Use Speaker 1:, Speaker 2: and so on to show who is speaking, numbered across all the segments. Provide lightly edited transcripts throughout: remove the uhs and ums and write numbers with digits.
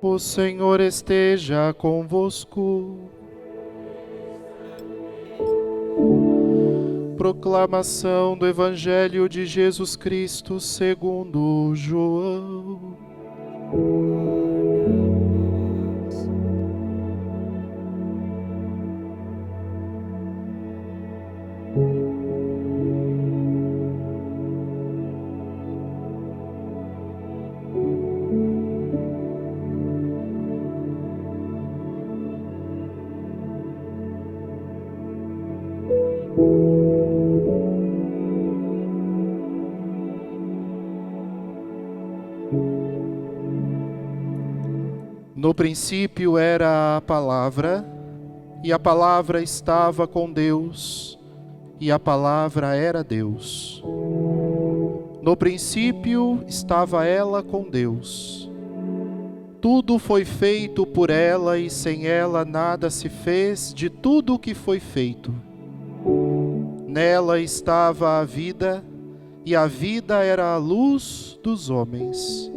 Speaker 1: O Senhor esteja convosco. Proclamação do Evangelho de Jesus Cristo segundo João. No princípio era a palavra, e a palavra estava com Deus, e a palavra era Deus. No princípio estava ela com Deus. Tudo foi feito por ela, e sem ela nada se fez de tudo o que foi feito. Nela estava a vida, e a vida era a luz dos homens.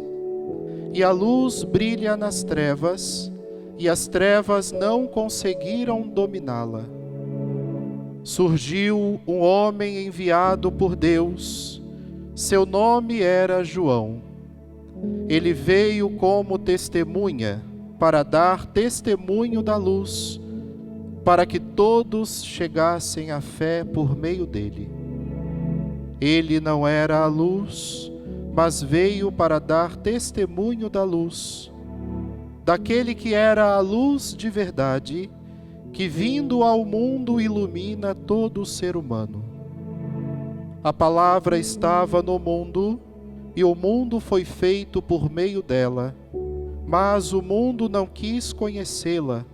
Speaker 1: E a luz brilha nas trevas, e as trevas não conseguiram dominá-la. Surgiu um homem enviado por Deus, seu nome era João. Ele veio como testemunha, para dar testemunho da luz, para que todos chegassem à fé por meio dele. Ele não era a luz, mas veio para dar testemunho da luz, daquele que era a luz de verdade, que vindo ao mundo ilumina todo o ser humano. A palavra estava no mundo, e o mundo foi feito por meio dela, mas o mundo não quis conhecê-la.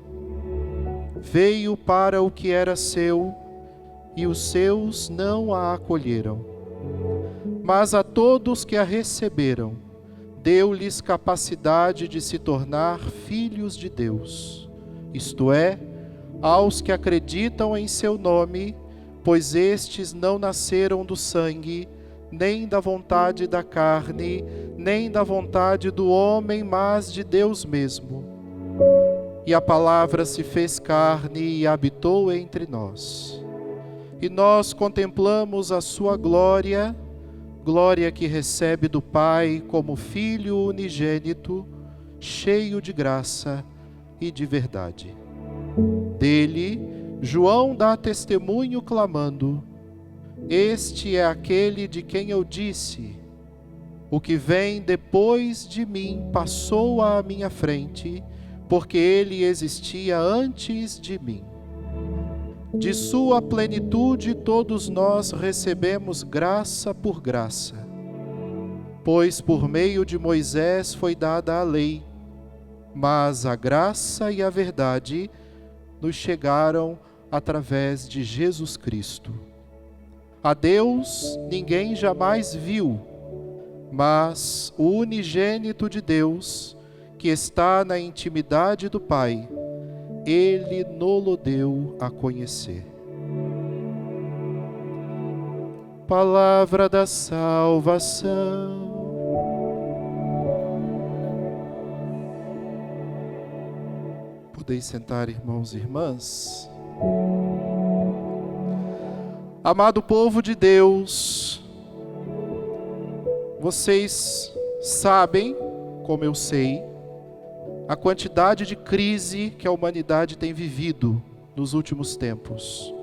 Speaker 1: Veio para o que era seu, e os seus não a acolheram. Mas a todos que a receberam, deu-lhes capacidade de se tornar filhos de Deus, isto é, aos que acreditam em seu nome, pois estes não nasceram do sangue, nem da vontade da carne, nem da vontade do homem, mas de Deus mesmo. E a palavra se fez carne e habitou entre nós. E nós contemplamos a sua glória, glória que recebe do Pai como Filho unigênito, cheio de graça e de verdade. Dele, João dá testemunho clamando: Este é aquele de quem eu disse: O que vem depois de mim passou à minha frente, porque ele existia antes de mim. De sua plenitude todos nós recebemos graça por graça. Pois por meio de Moisés foi dada a lei, mas a graça e a verdade nos chegaram através de Jesus Cristo. A Deus ninguém jamais viu, mas o unigênito de Deus, que está na intimidade do Pai, Ele nolo deu a conhecer. Palavra da salvação. Podeis sentar, irmãos e irmãs. Amado povo de Deus, vocês sabem, como eu sei, a quantidade de crise que a humanidade tem vivido nos últimos tempos.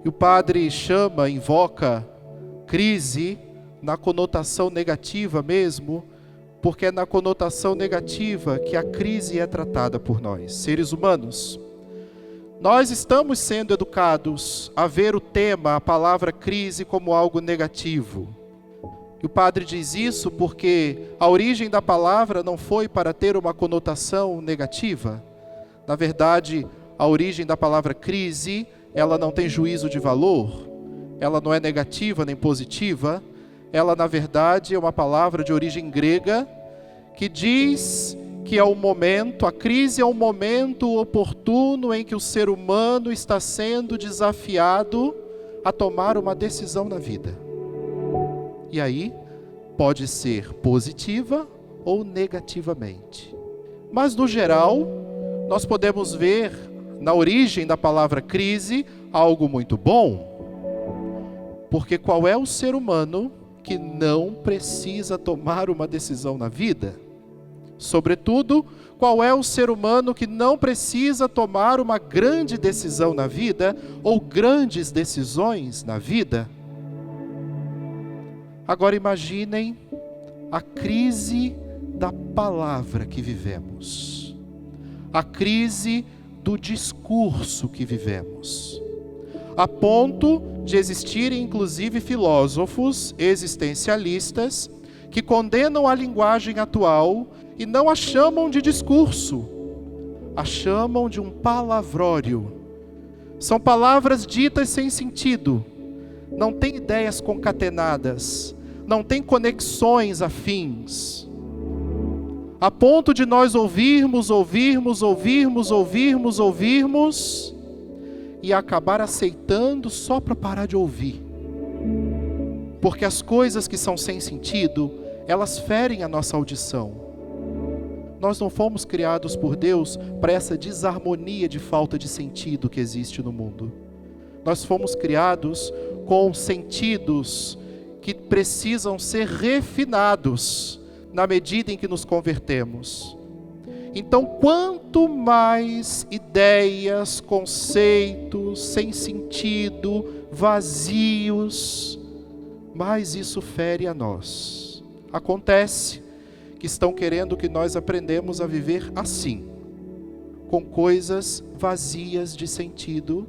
Speaker 1: E o padre invoca crise na conotação negativa mesmo, porque é na conotação negativa que a crise é tratada por nós, seres humanos. Nós estamos sendo educados a ver o tema, a palavra crise, como algo negativo. E o padre diz isso porque a origem da palavra não foi para ter uma conotação negativa. Na verdade, a origem da palavra crise, ela não tem juízo de valor, ela não é negativa nem positiva, ela na verdade é uma palavra de origem grega que diz que é o momento, a crise é um momento oportuno em que o ser humano está sendo desafiado a tomar uma decisão na vida. E aí, pode ser positiva ou negativamente. Mas, no geral, nós podemos ver na origem da palavra crise algo muito bom. Porque qual é o ser humano que não precisa tomar uma decisão na vida? Sobretudo, qual é o ser humano que não precisa tomar uma grande decisão na vida ou grandes decisões na vida? Agora imaginem a crise da palavra que vivemos, a crise do discurso que vivemos, a ponto de existirem inclusive filósofos existencialistas que condenam a linguagem atual e não a chamam de discurso, a chamam de um palavrório. São palavras ditas sem sentido, não tem ideias concatenadas, não tem conexões afins, a ponto de nós ouvirmos e acabar aceitando só para parar de ouvir. Porque as coisas que são sem sentido, elas ferem a nossa audição. Nós não fomos criados por Deus para essa desarmonia de falta de sentido que existe no mundo. Nós fomos criados com sentidos que precisam ser refinados na medida em que nos convertemos. Então, quanto mais ideias, conceitos, sem sentido, vazios, mais isso fere a nós. Acontece que estão querendo que nós aprendemos a viver assim, com coisas vazias de sentido,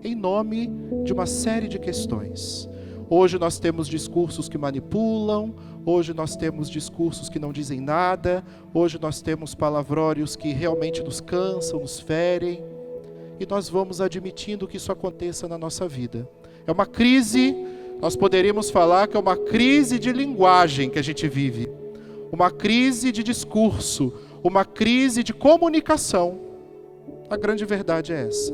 Speaker 1: em nome de uma série de questões. Hoje nós temos discursos que manipulam, hoje nós temos discursos que não dizem nada, hoje nós temos palavrórios que realmente nos cansam, nos ferem, e nós vamos admitindo que isso aconteça na nossa vida. É uma crise, nós poderíamos falar que é uma crise de linguagem que a gente vive, uma crise de discurso, uma crise de comunicação. A grande verdade é essa.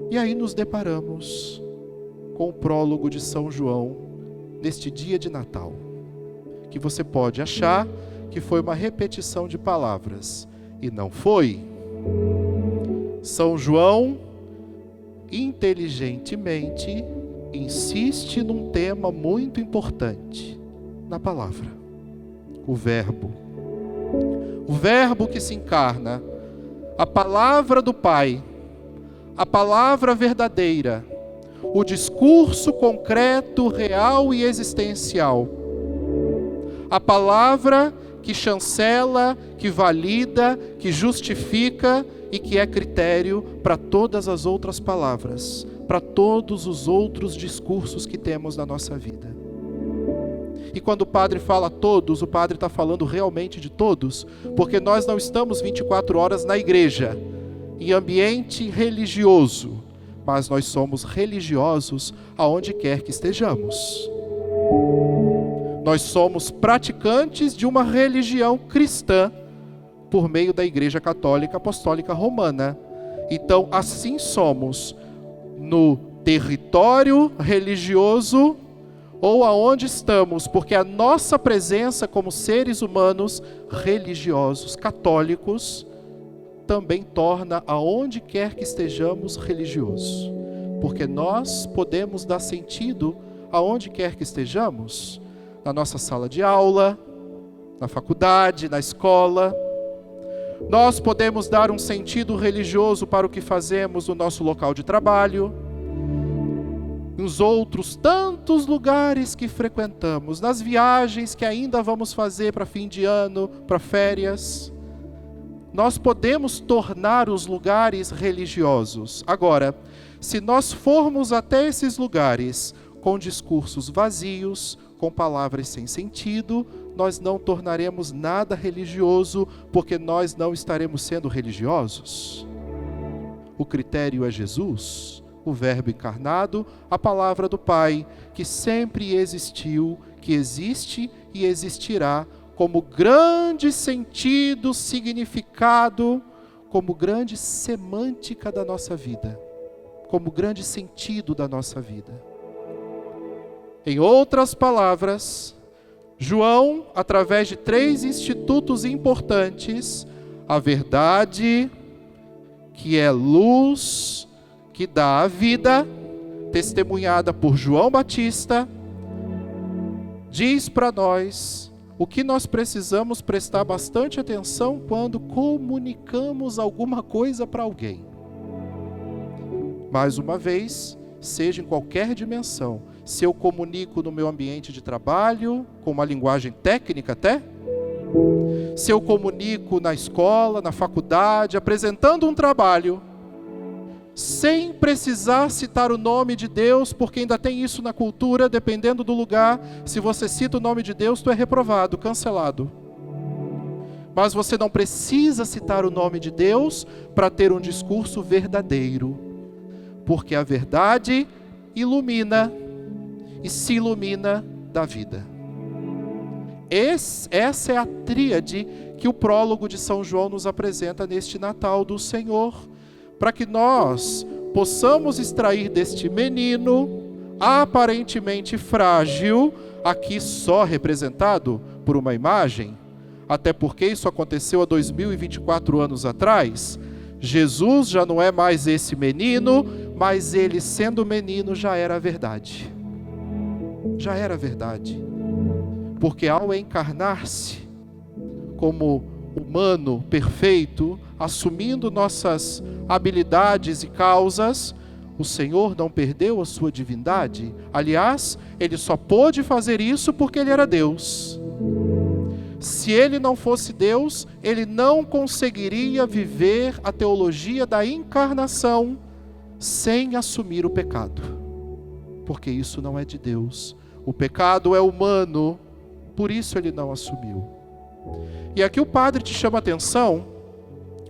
Speaker 1: E aí nos deparamos com o prólogo de São João, neste dia de Natal, que você pode achar que foi uma repetição de palavras, e não foi. São João, inteligentemente, insiste num tema muito importante, na palavra, o Verbo. O Verbo que se encarna, a palavra do Pai, a palavra verdadeira, o discurso concreto, real e existencial. A palavra que chancela, que valida, que justifica e que é critério para todas as outras palavras, para todos os outros discursos que temos na nossa vida. E quando o padre fala todos, o padre está falando realmente de todos, porque nós não estamos 24 horas na igreja, em ambiente religioso, mas nós somos religiosos aonde quer que estejamos. Nós somos praticantes de uma religião cristã por meio da Igreja Católica Apostólica Romana. Então, assim somos no território religioso ou aonde estamos, porque a nossa presença como seres humanos religiosos, católicos, também torna aonde quer que estejamos religioso, porque nós podemos dar sentido aonde quer que estejamos, na nossa sala de aula, na faculdade, na escola. Nós podemos dar um sentido religioso para o que fazemos no nosso local de trabalho, nos outros tantos lugares que frequentamos, nas viagens que ainda vamos fazer para fim de ano, para férias. Nós podemos tornar os lugares religiosos. Agora, se nós formos até esses lugares com discursos vazios, com palavras sem sentido, nós não tornaremos nada religioso, porque nós não estaremos sendo religiosos. O critério é Jesus, o Verbo encarnado, a palavra do Pai, que sempre existiu, que existe e existirá, como grande sentido, significado, como grande semântica da nossa vida, como grande sentido da nossa vida. Em outras palavras, João, através de 3 institutos importantes, a verdade, que é luz, que dá a vida, testemunhada por João Batista, diz para nós o que nós precisamos prestar bastante atenção quando comunicamos alguma coisa para alguém. Mais uma vez, seja em qualquer dimensão, se eu comunico no meu ambiente de trabalho, com uma linguagem técnica até, se eu comunico na escola, na faculdade, apresentando um trabalho, sem precisar citar o nome de Deus, porque ainda tem isso na cultura, dependendo do lugar, se você cita o nome de Deus, tu é reprovado, cancelado. Mas você não precisa citar o nome de Deus para ter um discurso verdadeiro, porque a verdade ilumina e se ilumina da vida. Essa é a tríade que o prólogo de São João nos apresenta neste Natal do Senhor, para que nós possamos extrair deste menino, aparentemente frágil, aqui só representado por uma imagem, até porque isso aconteceu há 2024 anos atrás. Jesus já não é mais esse menino, mas ele, sendo menino, já era a verdade. Já era a verdade. Porque ao encarnar-se como humano perfeito, assumindo nossas habilidades e causas, o Senhor não perdeu a sua divindade. Aliás, ele só pôde fazer isso porque ele era Deus. Se ele não fosse Deus, ele não conseguiria viver a teologia da encarnação sem assumir o pecado. Porque isso não é de Deus. O pecado é humano, por isso ele não assumiu. E aqui o padre te chama a atenção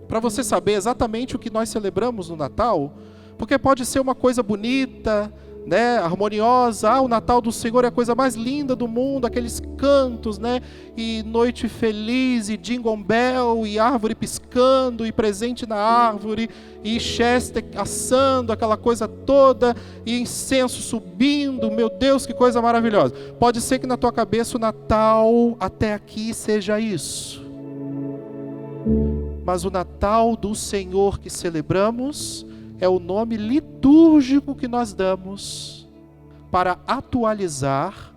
Speaker 1: para você saber exatamente o que nós celebramos no Natal, porque pode ser uma coisa bonita, né, harmoniosa. O Natal do Senhor é a coisa mais linda do mundo, aqueles cantos, né, e noite feliz, e jingle bell, e árvore piscando, e presente na árvore, e chester assando, aquela coisa toda, e incenso subindo. Meu Deus, que coisa maravilhosa. Pode ser que na tua cabeça o Natal até aqui seja isso. Mas o Natal do Senhor que celebramos é o nome litúrgico que nós damos para atualizar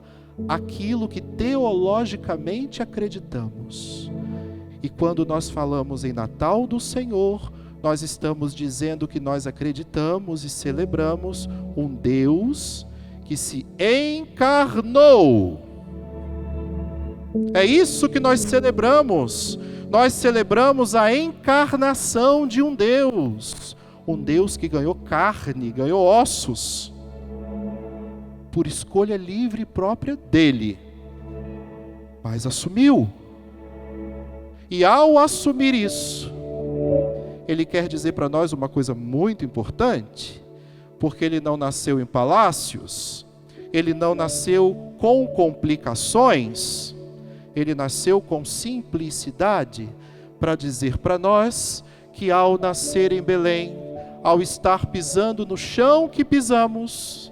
Speaker 1: aquilo que teologicamente acreditamos. E quando nós falamos em Natal do Senhor, nós estamos dizendo que nós acreditamos e celebramos um Deus que se encarnou. É isso que nós celebramos. Nós celebramos a encarnação de um Deus que ganhou carne, ganhou ossos, por escolha livre e própria dele, mas assumiu. E ao assumir isso, ele quer dizer para nós uma coisa muito importante, porque ele não nasceu em palácios, ele não nasceu com complicações, ele nasceu com simplicidade, para dizer para nós que ao nascer em Belém, ao estar pisando no chão que pisamos,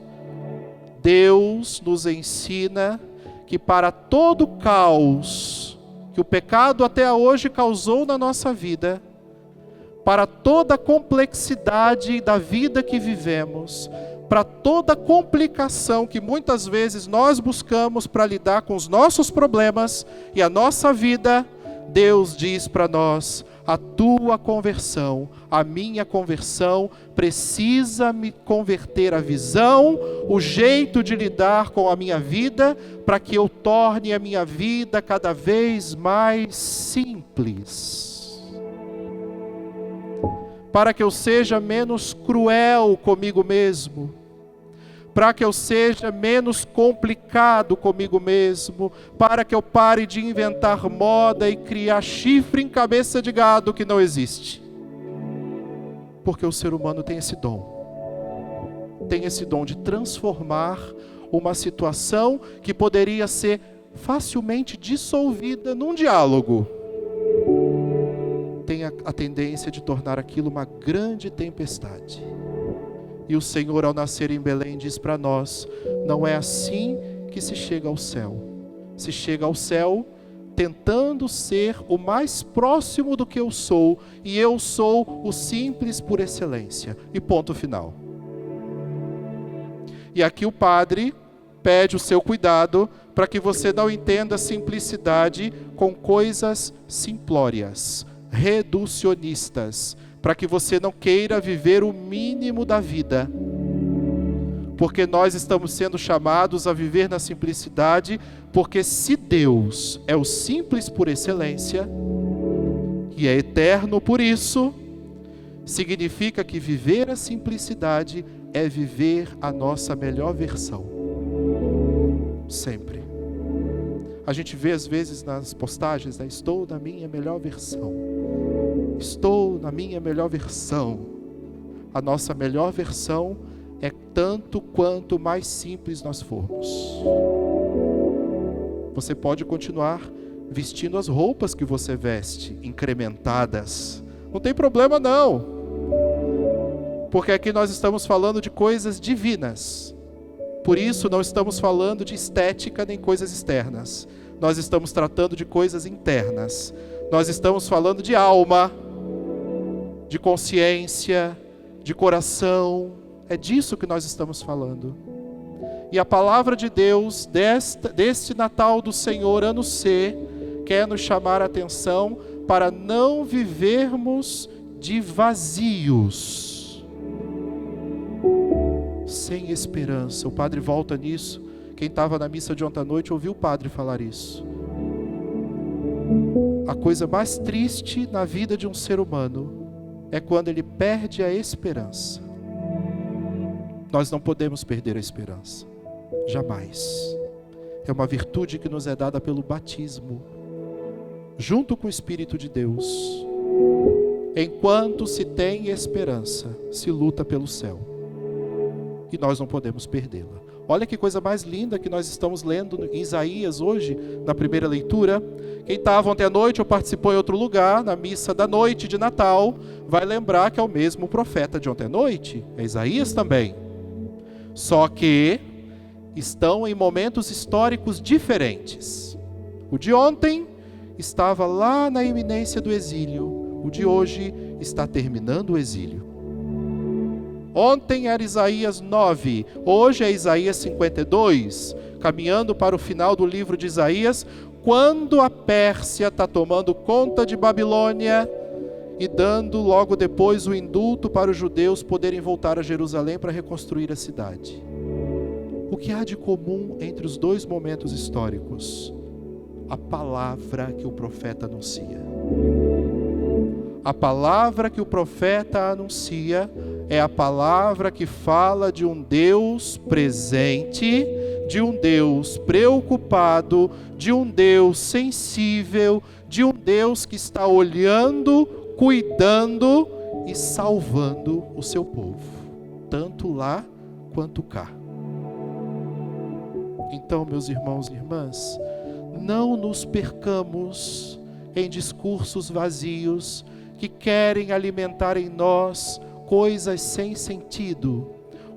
Speaker 1: Deus nos ensina que para todo caos que o pecado até hoje causou na nossa vida, para toda a complexidade da vida que vivemos, para toda a complicação que muitas vezes nós buscamos para lidar com os nossos problemas e a nossa vida, Deus diz para nós: a tua conversão, a minha conversão, precisa me converter a visão, o jeito de lidar com a minha vida, para que eu torne a minha vida cada vez mais simples. Para que eu seja menos cruel comigo mesmo, para que eu seja menos complicado comigo mesmo, para que eu pare de inventar moda e criar chifre em cabeça de gado que não existe. Porque o ser humano tem esse dom. Tem esse dom de transformar uma situação que poderia ser facilmente dissolvida num diálogo. Tem a tendência de tornar aquilo uma grande tempestade. E o Senhor, ao nascer em Belém, diz para nós: não é assim que se chega ao céu. se chega ao céu tentando ser o mais próximo do que eu sou, e eu sou o simples por excelência. E ponto final. E aqui o padre pede o seu cuidado para que você não entenda simplicidade com coisas simplórias, reducionistas, para que você não queira viver o mínimo da vida. Porque nós estamos sendo chamados a viver na simplicidade, porque se Deus é o simples por excelência, e é eterno por isso, significa que viver a simplicidade é viver a nossa melhor versão. Sempre. A gente vê às vezes nas postagens, né? Estou na minha melhor versão. Estou na minha melhor versão. A nossa melhor versão é tanto quanto mais simples nós formos. Você pode continuar vestindo as roupas que você veste, incrementadas. Não tem problema não. Porque aqui nós estamos falando de coisas divinas. Por isso não estamos falando de estética nem coisas externas. Nós estamos tratando de coisas internas. Nós estamos falando de alma, de consciência, de coração. É disso que nós estamos falando. E a palavra de Deus, deste Natal do Senhor, ano C, quer nos chamar a atenção para não vivermos de vazios, sem esperança. O padre volta nisso. Quem estava na missa de ontem à noite ouviu o padre falar isso. A coisa mais triste na vida de um ser humano é quando ele perde a esperança. Nós não podemos perder a esperança. Jamais. É uma virtude que nos é dada pelo batismo, junto com o Espírito de Deus. Enquanto se tem esperança, se luta pelo céu. E nós não podemos perdê-la. Olha que coisa mais linda que nós estamos lendo em Isaías hoje, na primeira leitura. Quem estava ontem à noite ou participou em outro lugar, na missa da noite de Natal, vai lembrar que é o mesmo profeta de ontem à noite. É Isaías também. Só que estão em momentos históricos diferentes. O de ontem estava lá na iminência do exílio. O de hoje está terminando o exílio. Ontem era Isaías 9, hoje é Isaías 52, caminhando para o final do livro de Isaías, quando a Pérsia está tomando conta de Babilônia e dando logo depois o indulto para os judeus poderem voltar a Jerusalém para reconstruir a cidade. O que há de comum entre os dois momentos históricos? A palavra que o profeta anuncia. A palavra que o profeta anuncia é a palavra que fala de um Deus presente, de um Deus preocupado, de um Deus sensível, de um Deus que está olhando, cuidando e salvando o seu povo, tanto lá quanto cá. Então, meus irmãos e irmãs, não nos percamos em discursos vazios que querem alimentar em nós coisas sem sentido.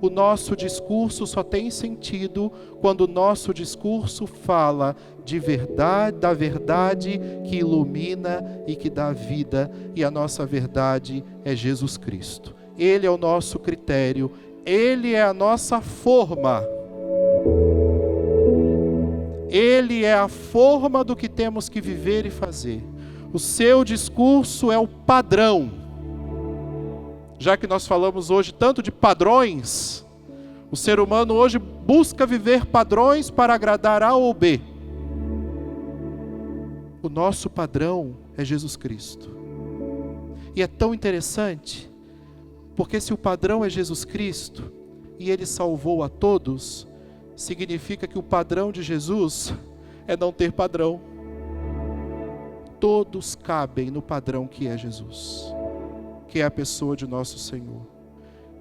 Speaker 1: O nosso discurso só tem sentido quando o nosso discurso fala de verdade, da verdade que ilumina e que dá vida, e a nossa verdade é Jesus Cristo. Ele é o nosso critério, Ele é a nossa forma. Ele é a forma do que temos que viver e fazer. O seu discurso é o padrão. Já que nós falamos hoje tanto de padrões, o ser humano hoje busca viver padrões para agradar A ou B. O nosso padrão é Jesus Cristo. E é tão interessante, porque se o padrão é Jesus Cristo, e Ele salvou a todos, significa que o padrão de Jesus é não ter padrão. Todos cabem no padrão que é Jesus, que é a pessoa de nosso Senhor.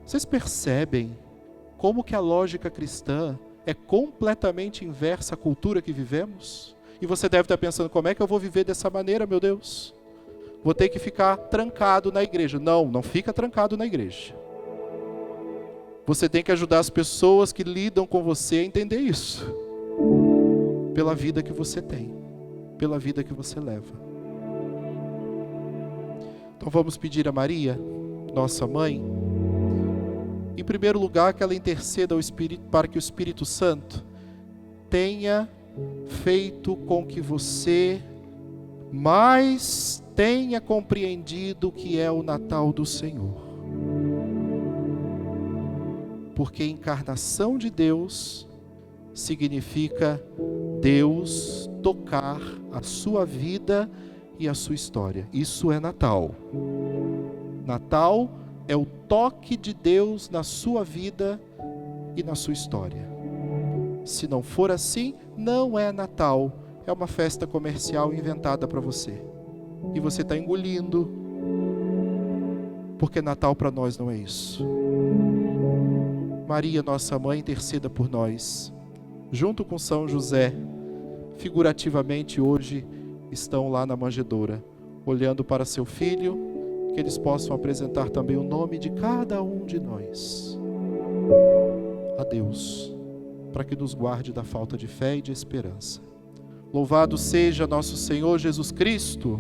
Speaker 1: Vocês percebem como que a lógica cristã é completamente inversa à cultura que vivemos? E você deve estar pensando, como é que eu vou viver dessa maneira, meu Deus? Vou ter que ficar trancado na igreja. Não, não fica trancado na igreja. Você tem que ajudar as pessoas que lidam com você a entender isso. pela vida que você tem, pela vida que você leva. Então vamos pedir a Maria, nossa mãe, em primeiro lugar, que ela interceda ao Espírito, para que o Espírito Santo tenha feito com que você mais tenha compreendido o que é o Natal do Senhor. Porque a encarnação de Deus significa Deus tocar a sua vida e a sua história. Isso é Natal. Natal é o toque de Deus na sua vida e na sua história. Se não for assim, não é Natal. É uma festa comercial inventada para você. E você está engolindo. Porque Natal para nós não é isso. Maria, nossa mãe, interceda por nós. Junto com São José, figurativamente hoje, estão lá na manjedoura, olhando para seu filho, que eles possam apresentar também o nome de cada um de nós a Deus, para que nos guarde da falta de fé e de esperança. Louvado seja nosso Senhor Jesus Cristo.